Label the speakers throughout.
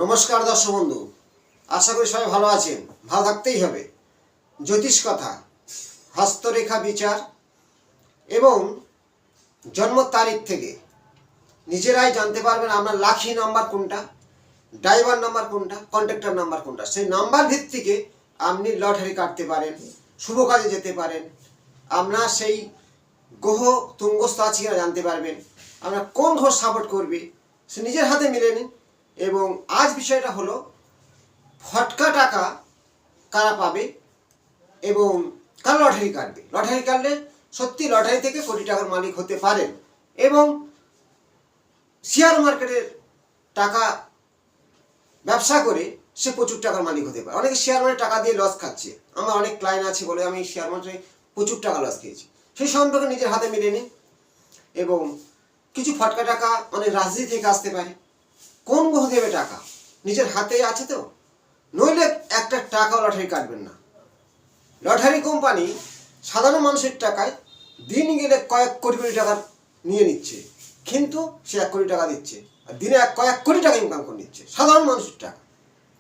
Speaker 1: নমস্কার দর্শক বন্ধু, আশা করি সবাই ভালো আছেন। ভালো থাকতেই হবে। জ্যোতিষ কথা, হস্তরেখা বিচার এবং জন্ম তারিখ থেকে নিজেরাই জানতে পারবেন আপনার লাকি নাম্বার কোনটা, ড্রাইভার নাম্বার কোনটা, কন্ট্রাক্টর নাম্বার কোনটা। সেই নাম্বার ভিত্তিকে আপনি লটারি কাটতে পারেন, শুভ কাজে যেতে পারেন। আপনার সেই গ্রহ তুঙ্গস্থ আছে কিনা জানতে পারবেন। আপনার কোন গ্রহ সাপোর্ট করবে সে নিজের হাতে মিলে নিন। এবং আজ বিষয়টা হলো ফটকা টাকা কারা পাবে এবং কারা লটারি কাটবে। লটারি কাটলে সত্যি লটারি থেকে কোটি টাকার মালিক হতে পারেন এবং শেয়ার মার্কেটের টাকা ব্যবসা করে সে প্রচুর টাকার মালিক হতে পারে। অনেকে শেয়ার মার্কেটে টাকা দিয়ে লস খাচ্ছে। আমার অনেক ক্লায়েন্ট আছে বলে আমি শেয়ার মার্কেটে প্রচুর টাকা লস খেয়েছি। সেই সম্পর্কে নিজের হাতে মিলে নিন। এবং কিছু ফটকা টাকা অনেক রাজনীতি থেকে আসতে পারে। কোন গ্রহ দেবে টাকা নিজের হাতে আছে তো, নইলে একটা টাকাও লটারি কাটবেন না। লটারি কোম্পানি সাধারণ মানুষের টাকায় দিন গেলে কয়েক কোটি কোটি টাকা নিয়ে নিচ্ছে, কিন্তু সে 1 কোটি টাকা দিচ্ছে আর দিনে কয়েক কোটি টাকা ইনকাম করে নিচ্ছে সাধারণ মানুষের টাকা।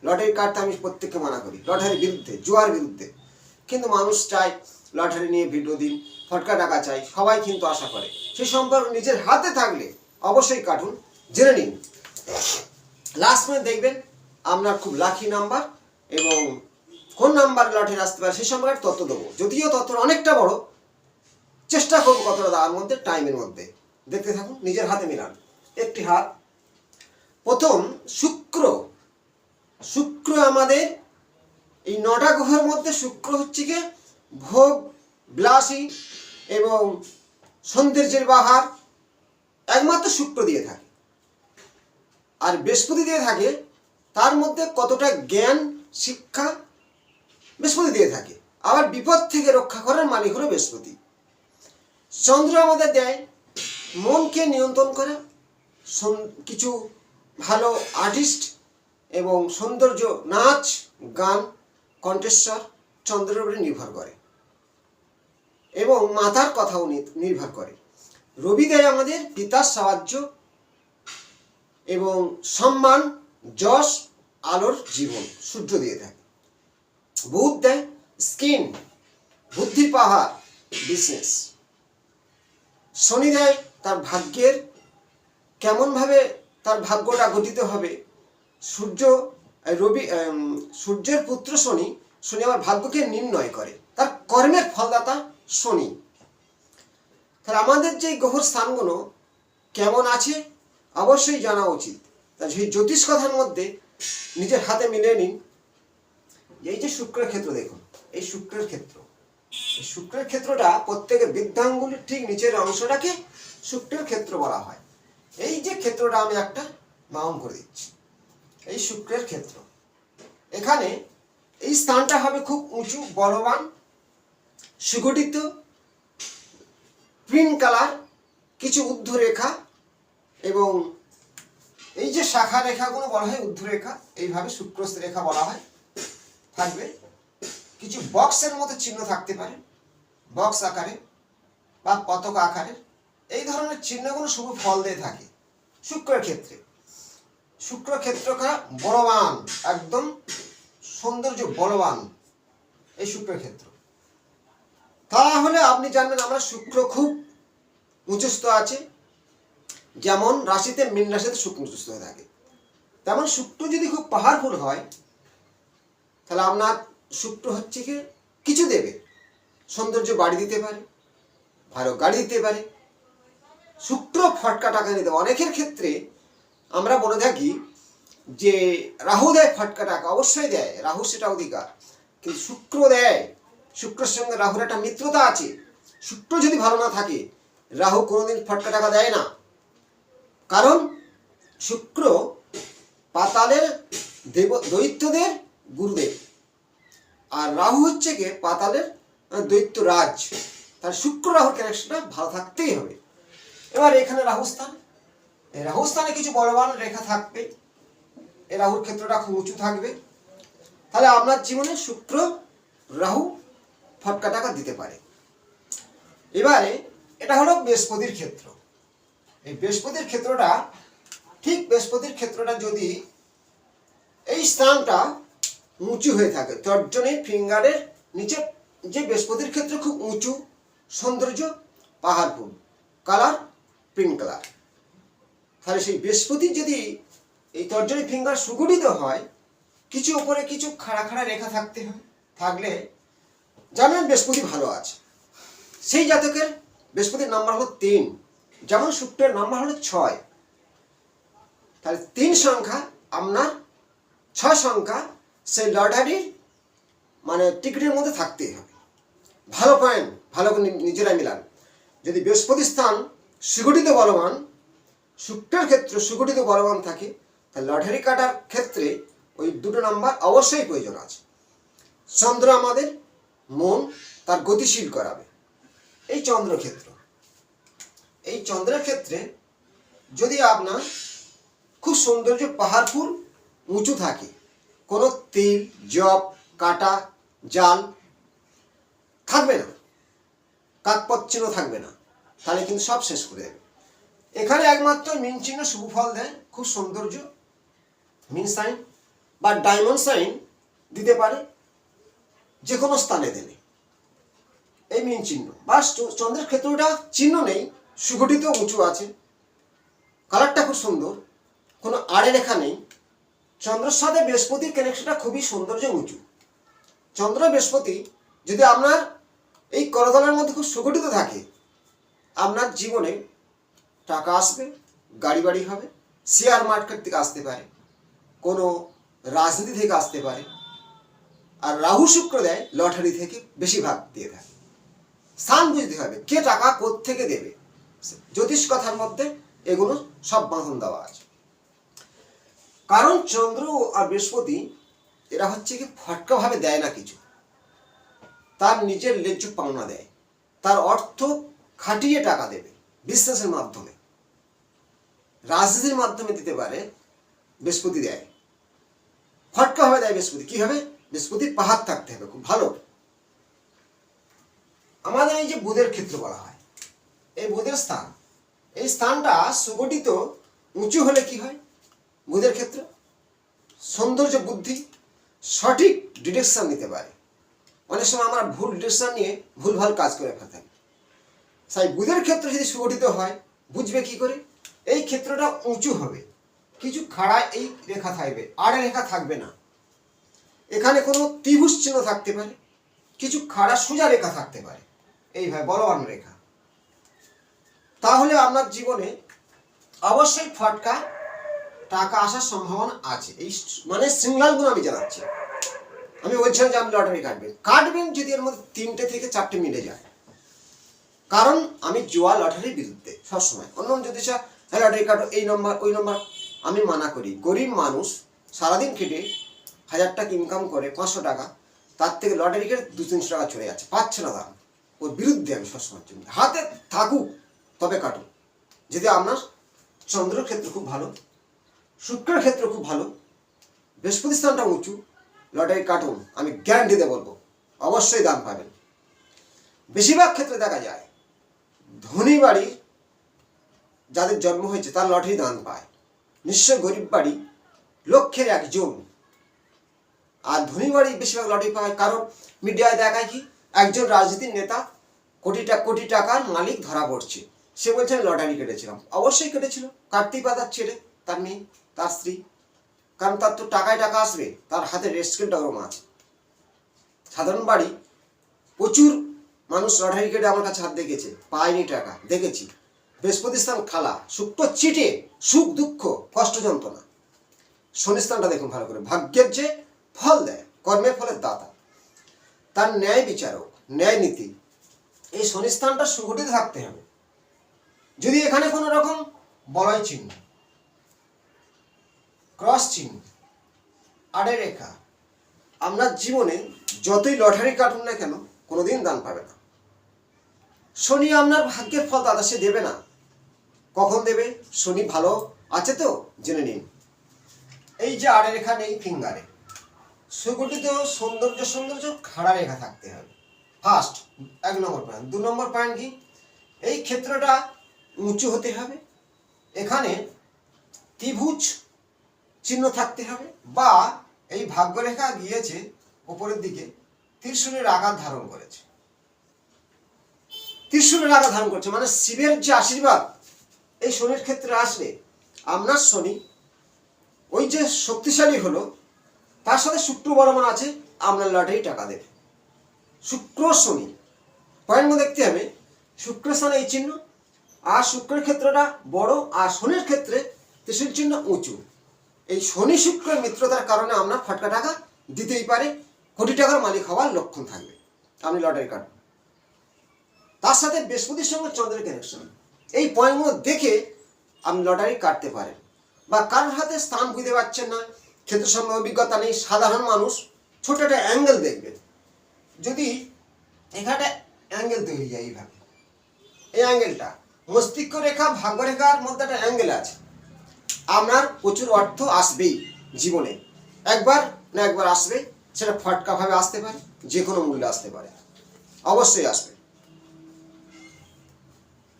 Speaker 1: লটারি কাটতে আমি প্রত্যেককে মানা করি, লটারির বিরুদ্ধে, জুয়ার বিরুদ্ধে। কিন্তু মানুষ চায় লটারি নিয়ে ভিডিও দিন, ফটকা টাকা চাই, সবাই কিন্তু আশা করে। সেই সম্পর্ক নিজের হাতে থাকলে অবশ্যই কাটুন, জেনে নিন। লাস্ট মিনিট দেখবেন আপনার খুব লাকি নাম্বার এবং কোন নাম্বার লটারি আসতে পারে সেই সম্পর্কে তথ্য দেবো। যদিও তথ্যটা অনেকটা বড়, চেষ্টা করবো কতটা দেওয়ার মধ্যে, টাইমের মধ্যে। দেখতে থাকুন, নিজের হাতে মিলান। একটি হাত। প্রথম শুক্র। শুক্র আমাদের এই 9টা গ্রহের মধ্যে শুক্র হচ্ছে কি ভোগ বিলাসী এবং সৌন্দর্যের বাহার, একমাত্র শুক্র দিয়ে থাকে। আর বৃহস্পতি দিয়ে থাকে তার মধ্যে কতটা জ্ঞান শিক্ষা বৃহস্পতি দিয়ে থাকে। আবার বিপদ থেকে রক্ষা করার মালিক হলো বৃহস্পতি। চন্দ্র আমাদের দেয় মনকে নিয়ন্ত্রণ করা, কিছু ভালো আর্টিস্ট এবং সৌন্দর্য, নাচ গান, কণ্ঠস্বর চন্দ্রের উপরে নির্ভর করে এবং মাতার কথাও নির্ভর করে। রবি দেয় আমাদের পিতার সাহায্য এবং সম্মান, যশ, আলোর জীবন, সূর্য দিয়ে থাকে। বুধ দেয় স্কিন, বুদ্ধির পাহাড়, বিজনেস। শনি দেয় তার ভাগ্যের, কেমনভাবে তার ভাগ্যটা গঠিত হবে। সূর্যের পুত্র শনি, শনি আবার ভাগ্যকে নির্ণয় করে, তার কর্মের ফলদাতা শনি। তাহলে আমাদের যে গ্রহর স্থানগুলো কেমন আছে অবশ্যই জানা উচিত। তাই সেই জ্যোতিষ কথার মধ্যে নিজের হাতে মিলিয়ে নিন। এই যে শুক্রের ক্ষেত্র দেখুন, এই শুক্রের ক্ষেত্র, এই শুক্রের ক্ষেত্রটা প্রত্যেকের বৃদ্ধাঙ্গুলির ঠিক নিচের অংশটাকে শুক্রের ক্ষেত্র বলা হয়। এই যে ক্ষেত্রটা আমি একটা মাউন্ট করে দিচ্ছি, এই শুক্রের ক্ষেত্র। এখানে এই স্থানটা হবে খুব উঁচু, বলবান, সুগঠিত, প্রিন্ট কালার, কিছু ঊর্ধ্বরেখা এবং এই যে শাখা রেখাগুলো বলা হয় ঊর্ধ্বরেখা, এইভাবে শুক্রস্থ রেখা বলা হয়, থাকবে। কিছু বক্সের মতো চিহ্ন থাকতে পারে, বক্স আকারে বা পতাকা আকারের। এই ধরনের চিহ্নগুলো শুভ ফল দিয়ে থাকে শুক্রের ক্ষেত্রে। শুক্র ক্ষেত্রটা বলবান, একদম সৌন্দর্য বলবান এই শুক্রের ক্ষেত্র। তাহলে আপনি জানবেন আমরা শুক্র খুব উচ্চস্থ আছে। যেমন রাশিতে মীন রাশিতে শুক্র উচ্চস্থ হয়ে থাকে, তেমন শুক্র যদি খুব পাওয়ারফুল হয় তাহলে আপনার শুক্র হচ্ছে কি কিছু দেবে। সৌন্দর্য বাড়ি দিতে পারে, ভালো গাড়ি দিতে পারে। শুক্র ফটকা টাকা নিতে পারে। অনেকের ক্ষেত্রে আমরা বলে থাকি যে রাহু দেয় ফটকা টাকা, অবশ্যই দেয়, রাহু সেটা অধিকার। কিন্তু শুক্র দেয়, শুক্রের সঙ্গে রাহুর একটা মিত্রতা আছে। শুক্র যদি ভালো না থাকে রাহু কোনোদিন ফটকা টাকা দেয় না। কারণ শুক্র পাতালের দৈত্যদের গুরুদেব, আর রাহু হচ্ছে গিয়ে পাতালের দৈত্য রাজ। তার শুক্র রাহুর কানেকশনটা ভালো থাকতেই হবে। এবার এখানে রাহুস্থান, এই রাহুস্থানে কিছু বলবান রেখা থাকবে, এই রাহুর ক্ষেত্রটা খুব উঁচু থাকবে। তাহলে আপনার জীবনে শুক্র রাহু ফটকা টাকা দিতে পারে। এবারে এটা হলো বৃহস্পতির ক্ষেত্র। এই বৃহস্পতির ক্ষেত্রটা, ঠিক বৃহস্পতির ক্ষেত্রটা যদি এই স্থানটা উঁচু হয়ে থাকে, তর্জনী ফিঙ্গারের নিচে যে বৃহস্পতির ক্ষেত্রে খুব উঁচু, সৌন্দর্য, পাহাড়পুর, কালার প্রিন্ট কালার। তাহলে সেই বৃহস্পতি যদি এই তর্জনী ফিঙ্গার সুগঠিত হয়, কিছু উপরে কিছু খাড়া খাড়া রেখা থাকতে হয়, থাকলে জানেন বৃহস্পতি ভালো আছে। সেই জাতকের বৃহস্পতির নাম্বার হলো 3, যেমন শুক্রের নাম্বার হলো 6। তাহলে 3 সংখ্যা আপনার 6 সংখ্যা সেই লটারির মানে টিকিটের মধ্যে থাকতেই হবে। ভালো পয়েন্ট, ভালো করে নিজেরাই মিলান। যদি বৃহস্পতি স্থান সুগঠিত বলবান, শুক্রের ক্ষেত্রে সুগঠিত বলবান থাকে, তাহলে লটারি কাটার ক্ষেত্রে ওই 2টো নাম্বার অবশ্যই প্রয়োজন আছে। চন্দ্র আমাদের মন তার গতিশীল করাবে। এই চন্দ্রক্ষেত্র, এই চন্দ্রের ক্ষেত্রে যদি আপনার খুব সৌন্দর্য, পাহাড়পুর, উঁচু থাকে, কোনো তিল, জব, কাটা, জাল থাকবে না, কাকপচ্ছিন্ন থাকবে না, তাহলে কিন্তু সব শেষ করে দেবে। এখানে একমাত্র মিন চিহ্ন শুভ ফল দেয়, খুব সৌন্দর্য, মিন সাইন বা ডায়মন্ড সাইন দিতে পারে যে কোনো স্থানে দিলে। এই মিন চিহ্ন বা চন্দ্রের ক্ষেত্রটা চিহ্ন নেই, সুগঠিত, উঁচু আছে, কালারটা খুব সুন্দর, কোনো আড়ে রেখা নেই। চন্দ্রের সাথে বৃহস্পতির কানেকশনটা খুবই সৌন্দর্য, উঁচু। চন্দ্র বৃহস্পতি যদি আপনার এই করতলের মধ্যে খুব সুগঠিত থাকে, আপনার জীবনে টাকা আসবে, গাড়ি বাড়ি হবে, শেয়ার মার্কেট থেকে আসতে পারে, কোনো রাজনীতি থেকে আসতে পারে। আর রাহু শুক্র দেয় লটারি থেকে, বেশিরভাগ দিয়ে থাকে। স্থান বুঝতে হবে, কে টাকা কোত্থেকে দেবে। জ্যোতিষ কথার মধ্যে এগুলো সব বাঁধন দেওয়া আছে। কারণ চন্দ্র আর বৃহস্পতি এরা হচ্ছে কি ফটকাভাবে দেয় না কিছু, তার নিজের ন্যায্য পাওনা দেয়, তার অর্থ খাটিয়ে টাকা দেবে, বিজনেসের মাধ্যমে, রাজনীতির মাধ্যমে দিতে পারে, বৃহস্পতি দেয়, ফটকাভাবে দেয় বৃহস্পতি। কি হবে? বৃহস্পতির পাহাড় থাকতে হবে খুব ভালো। আমাদের এই যে বুধের ক্ষেত্র বলা হয়, এই বুধের স্থান, এই স্থানটা সুগঠিত, উঁচু হলে কি হয়? বুধের ক্ষেত্র সৌন্দর্য, বুদ্ধি, সঠিক ডিরেকশন নিতে পারে। অনেক সময় আমরা ভুল ডিরেকশন নিয়ে ভুলভাল কাজ করে ফেলতাম। তাই বুধের ক্ষেত্র যদি সুগঠিত হয়, বুঝবে কি করে? এই ক্ষেত্রটা উঁচু হবে, কিছু খাড়া এই রেখা থাকবে, আড়ে রেখা থাকবে না। এখানে কোনো ত্রিভুজ চিহ্ন থাকতে পারে, কিছু খাড়া সোজা রেখা থাকতে পারে, এইভাবে বলবান রেখা। তাহলে আপনার জীবনে অবশ্যই ফটকা টাকা আসার সম্ভাবনা আছে। এই মানে সিঙ্গেলগুলো আমি জানাচ্ছি। আমি বলছিলাম যে আপনি লটারি কাটবেন যদি এর মধ্যে 3টে থেকে 4টে মিলে যায়। কারণ আমি জুয়া লটারির বিরুদ্ধে সবসময়। অন্য যদি হ্যাঁ লটারি কাটো, এই নম্বর ওই নম্বর, আমি মানা করি। গরিব মানুষ সারাদিন খেটে 1000 টাকা ইনকাম করে, 500 টাকা, তার থেকে লটারি কেটে 200-300 টাকা চলে যাচ্ছে, পাচ্ছে না দাম। ওর বিরুদ্ধে আমি সবসময় জন্য হাতে থাকুক তবে কাটুক। যদি আপনার চন্দ্রের ক্ষেত্র খুব ভালো, শুক্রের ক্ষেত্র খুব ভালো, বৃহস্পতি স্থানটা উঁচু, লটারি কাটুন, আমি গ্যারান্টি দিয়ে বলবো অবশ্যই দাম পাবেন। বেশিরভাগ ক্ষেত্রে দেখা যায় ধনী বাড়ি যাদের জন্ম হয়েছে তার লটারি দান পায়, নিশ্চয় গরিব বাড়ি লক্ষের 1জন। আর ধনী বাড়ি বেশিরভাগ লটারি পায়, কারণ মিডিয়ায় দেখায় কি একজন রাজনীতির নেতা কোটি টাকার মালিক ধরা পড়ছে, সে বলছে আমি লটারি কেটেছিলাম। অবশ্যই কেটেছিল, কাটতেই পাতার ছেলে, তার মেয়ে, তার স্ত্রী, কারণ তার তো টাকায় টাকা আসবে, তার হাতে রেস্টকেলটা ওরম আছে। সাধারণ বাড়ি প্রচুর মানুষ লটারি কেটে আমার কাছে হাত দেখেছে, পায়নি টাকা, দেখেছি। বৃহস্পতি স্থান খালা, শুক্র চিটে, সুখ দুঃখ কষ্ট যন্ত্রণা। শনি স্থানটা দেখুন ভালো করে, ভাগ্যের যে ফল দেয়, কর্মের ফলের দাতা, তার ন্যায় বিচারক, ন্যায় নীতি। এই শনি স্থানটা সুগঠিত থাকতে হবে। যদি এখানে কোনো রকম বলয় চিহ্ন, ক্রস চিহ্ন, আড়ে রেখা, আপনার জীবনে যতই লটারি কাটুন না কেন কোনোদিন দান পাবে না। শনি আপনার ভাগ্যের ফল দাদা, সে দেবে না। কখন দেবে? শনি ভালো আছে তো জেনে নিন। এই যে আড়ে রেখা নেই ফিঙ্গারে, সুগঠিত সৌন্দর্য খাড়া রেখা থাকতে হবে। ফার্স্ট 1 নম্বর পয়েন্ট। 2 নম্বর পয়েন্ট কি? এই ক্ষেত্রটা উঁচু হতে হবে, এখানে ত্রিভুজ চিহ্ন থাকতে হবে, বা এই ভাগ্যরেখা গিয়েছে উপরের দিকে, ত্রিশূলের আকার ধারণ করেছে। ত্রিশূলের আকার ধারণ করছে মানে শিবের যে আশীর্বাদ এই শনির ক্ষেত্রে আসলে আপনার শনি ওই যে শক্তিশালী হলো, তার সাথে শুক্র বলবান আছে, আপনার লটারি টাকা দেবে। শুক্র শনি পয়েন্ট দেখতে হবে, শুক্র স্থানে এই চিহ্ন, আর শুক্রের ক্ষেত্রটা বড়, আর শনির ক্ষেত্রে ত্রিশূল চিহ্ন উঁচু। এই শনি শুক্রের মিত্রতার কারণে আপনার ফটকা টাকা দিতেই পারে, কোটি টাকার মালিক হওয়ার লক্ষণ থাকবে, আপনি লটারি কাটবেন। তার সাথে বৃহস্পতির সঙ্গে চন্দ্রের কানেকশন, এই পয়েন্টগুলো দেখে আপনি লটারি কাটতে পারেন। বা কারোর হাতে স্থান বুঝতে পারছেন না, ক্ষেত্র সম্বন্ধে অভিজ্ঞতা নেই, সাধারণ মানুষ ছোট একটা অ্যাঙ্গেল দেখবেন। যদি এখানে অ্যাঙ্গেল তৈরি যায় এইভাবে, এই অ্যাঙ্গেলটা মস্তিষ্ক রেখা ভাগ্যরেখার মধ্যে একটা অ্যাঙ্গেল আছে, আপনার প্রচুর অর্থ আসবেই জীবনে, একবার না একবার আসবে। সেটা ফটকাভাবে আসতে পারে, যে কোনো মূল্যে আসতে পারে, অবশ্যই আসবে।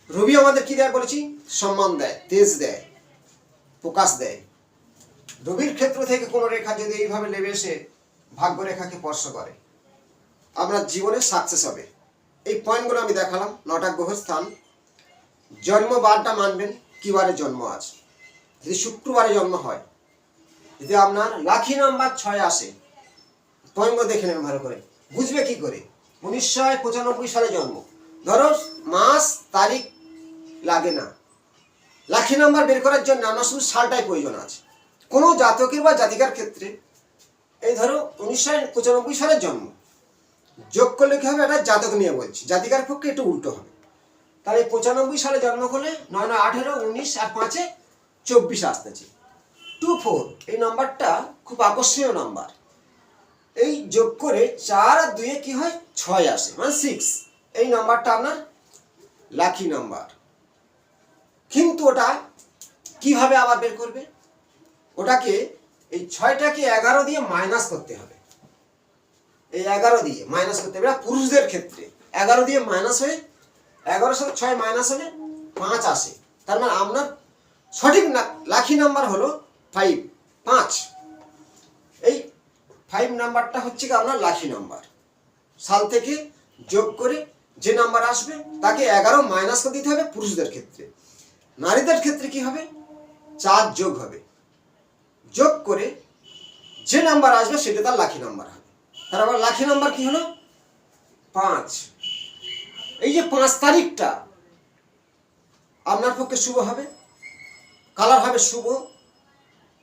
Speaker 1: রবি আমাদের কি দেয় বলেছি? সম্মান দেয়, তেজ দেয়, প্রকাশ দেয়। রবির ক্ষেত্র থেকে কোনো রেখা যদি এইভাবে নেমে এসে ভাগ্যরেখাকে স্পর্শ করে, আপনার জীবনে সাকসেস হবে। এই পয়েন্টগুলো আমি দেখালাম, 9টা গ্রহের স্থান। জন্ম বারটা মানবেন, কি বারে জন্ম আছে। যদি শুক্রবারে জন্ম হয়, যদি আপনার লাকি নাম্বার 6 আসে, পয়েন্টগুলো দেখে নেবেন ভালো করে। বুঝবে কি করে? 1995 সালে জন্ম, ধরো মাস তারিখ লাগে না, লাকি নাম্বার বের করার জন্য আপনার শুধু সালটাই প্রয়োজন আছে। কোনো জাতকের বা জাতিকার ক্ষেত্রে এই ধরো 1995 সালের জন্ম, যোগ করলে কি হবে? এটা জাতক নিয়ে বলছি, জাতিকার পক্ষে একটু উল্টো হবে। তাহলে 95 সালে জন্ম হলে 9 9 18 19 আর 5 24 আসতেছে, 24। এই নাম্বারটা খুব আকর্ষণীয় নাম্বার। এই যোগ করে 4 আর 2 কি হয়? 6 আসে, মানে 6। এই নাম্বারটা আপনার লাকি নাম্বার। কিন্তু ওটা কিভাবে আবার বের করবে? ওটাকে এই 6টাকে 11 দিয়ে মাইনাস করতে হবে। এই 11 দিয়ে মাইনাস করতে হবে, পুরুষদের ক্ষেত্রে 11 দিয়ে মাইনাস হয়ে 11 সাথে 6 মাইনাস হলে 5 আসে। তার মানে আপনার সঠিক লাকি নাম্বার হলো 5। এই 5 নাম্বারটা হচ্ছে কি আপনার লাকি নাম্বার। সাল থেকে যোগ করে যে নাম্বার আসবে তাকে 11 মাইনাস করে দিতে হবে পুরুষদের ক্ষেত্রে। নারীদের ক্ষেত্রে কি হবে? 4 যোগ হবে, যোগ করে যে নাম্বার আসবে সেটা তার লাকি নাম্বার হবে। তার আবার লাকি নাম্বার কি হলো? 5। এই যে 5 তারিখটা আপনার পক্ষে শুভ হবে, কালার হবে শুভ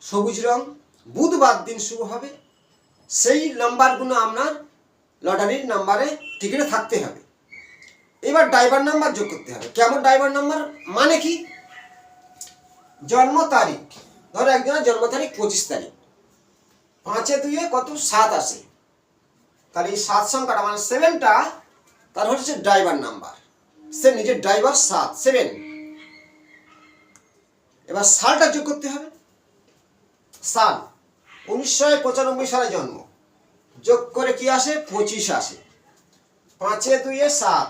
Speaker 1: সবুজ রং, বুধবার দিন শুভ হবে। সেই নাম্বারগুলো আপনার লটারির নাম্বারে টিকিটে থাকতে হবে। এবার ড্রাইভার নাম্বার যোগ করতে হবে। কেমন ড্রাইভার নাম্বার? মানে কি? জন্ম তারিখ, ধরো একজনের জন্ম তারিখ 25 তারিখ, 5 2 কত? 7 আসে। তাহলে এই 7 সংখ্যাটা মানে 7টা তার হচ্ছে ড্রাইভার নাম্বার, সে নিজের ড্রাইভার 7। এবার সালটা যোগ করতে হবে। সাল 1995 সালে জন্ম, যোগ করে কি আসে? 25 আসে। 5 2 7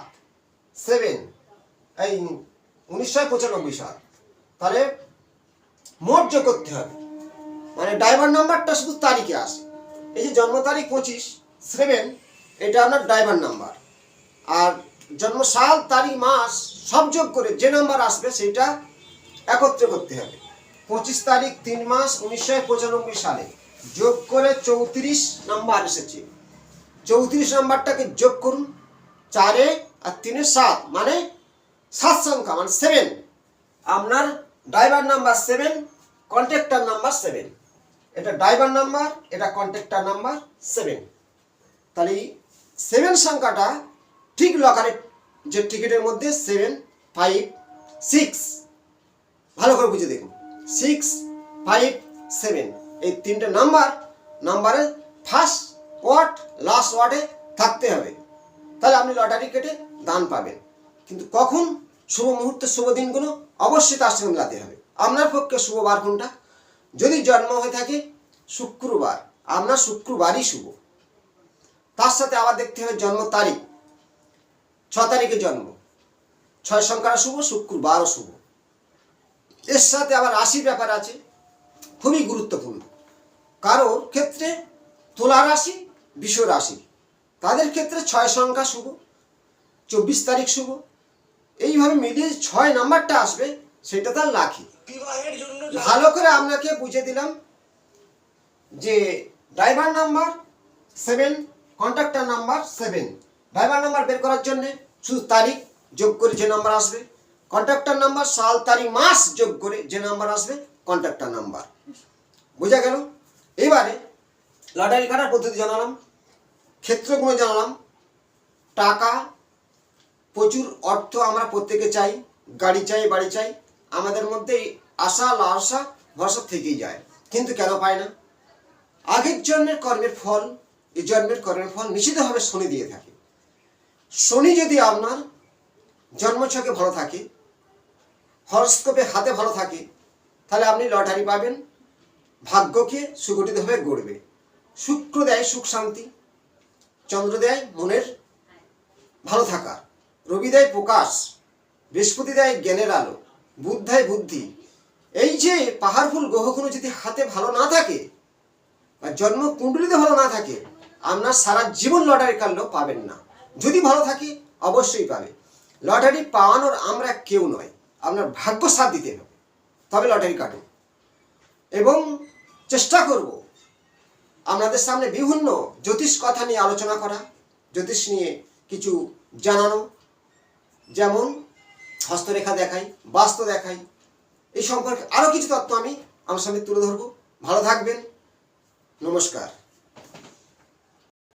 Speaker 1: 7, এই 1995 সাল। তাহলে মোট যোগ করতে হবে, মানে ড্রাইভার নাম্বারটা শুধু তারিখে আসে। এই যে জন্ম তারিখ 25 7, এটা আপনার ড্রাইভার নাম্বার। আর জন্ম সাল তারিখ মাস সব যোগ করে যে নাম্বার আসবে সেটা একত্রে করতে হবে। 25 তারিখ 3 মাস 1995 সালে যোগ করে 34 নাম্বার এসেছে। 34 নাম্বারটাকে যোগ করুন, 4 আর 3 7, মানে 7 সংখ্যা, মানে 7। আপনার ড্রাইভার নাম্বার 7, কন্ট্রাক্টর নাম্বার 7। এটা ড্রাইভার নাম্বার, এটা কন্ট্রাক্টর নাম্বার 7। তাহলে 7 সংখ্যাটা ঠিক লকারের যে টিকিটের মধ্যে 7 5 6, ভালো করে বুঝে দেখুন। 6 5 7 এই 3টে নাম্বারের ফার্স্ট ওয়ার্ড লাস্ট ওয়ার্ডে থাকতে হবে, তাহলে আপনি লটারি কেটে দান পাবেন। কিন্তু কখন? শুভ মুহূর্তে শুভ দিনগুলো অবশ্যই তার সঙ্গে মিলাতে হবে। আপনার পক্ষে শুভ বার কোনটা? যদি জন্ম হয়ে থাকে শুক্রবার, আপনার শুক্রবারই শুভ। তার সাথে আবার দেখতে হবে জন্ম তারিখ, 6 তারিখে জন্ম, 6 সংখ্যাটা শুভ, শুক্রবারও শুভ। এর সাথে আবার রাশির ব্যাপার আছে, খুবই গুরুত্বপূর্ণ। কারোর ক্ষেত্রে তুলা রাশি, বৃষ রাশি, তাদের ক্ষেত্রে 6 সংখ্যা শুভ, 24 তারিখ শুভ। এইভাবে মিলিয়ে 6 নাম্বারটা আসবে, সেটা তার লাকি। ভালো করে আপনাকে বুঝিয়ে দিলাম যে driver number 7, contractor number 7। Driver number বের করার জন্য শুধু তারিখ যোগ করে যে নাম্বার আসবে, কন্ট্রাক্টর নাম্বার সাল তারিখ মাস যোগ করে যে নাম্বার আসবে কন্ট্রাক্টর নাম্বার। বোঝা গেল? এবারে লটারি কাটার পদ্ধতি জানালাম, ক্ষেত্রগুলো জানালাম। টাকা, প্রচুর অর্থ আমরা প্রত্যেকে চাই, গাড়ি চাই, বাড়ি চাই, আমাদের মধ্যে আশা লালসা ভরসা থেকেই যায়, কিন্তু কেন পায় না? আগের জন্মের কর্মের ফল এই জন্মের কর্মের ফল নিশ্চিতভাবে শনি দিয়ে থাকে। শনি যদি আপনার জন্মছকে ভালো থাকে, হরস্কোপে হাতে ভালো থাকে, তাহলে আপনি লটারি পাবেন, ভাগ্যকে সুগঠিতভাবে গড়বে। শুক্র দেয় সুখ শান্তি, চন্দ্র দেয় মনের ভালো থাকা, রবি দেয় প্রকাশ, বৃহস্পতি দেয় জ্ঞানের আলো, বুধ দেয় বুদ্ধি। এই যে পাহাড়ফুল গ্রহগুলো যদি হাতে ভালো না থাকে বা জন্ম কুণ্ডলিতে ভালো না থাকে, আপনার সারা জীবন লটারি কাটলেও পাবেন না। যদি ভালো থাকে অবশ্যই পাবে। লটারি পাওয়ানোর আমরা কেউ নয়, আপনার ভাগ্য সাথ দিতে হবে, তবে লটারি কাটুন। এবং চেষ্টা করব আপনাদের সামনে বিভিন্ন জ্যোতিষ কথা নিয়ে আলোচনা করা, জ্যোতিষ নিয়ে কিছু জানানো, যেমন হস্তরেখা দেখাই, বাস্তু দেখাই, এই সম্পর্কে আরও কিছু তথ্য আমি আমার সামনে তুলে ধরবো। ভালো থাকবেন, নমস্কার।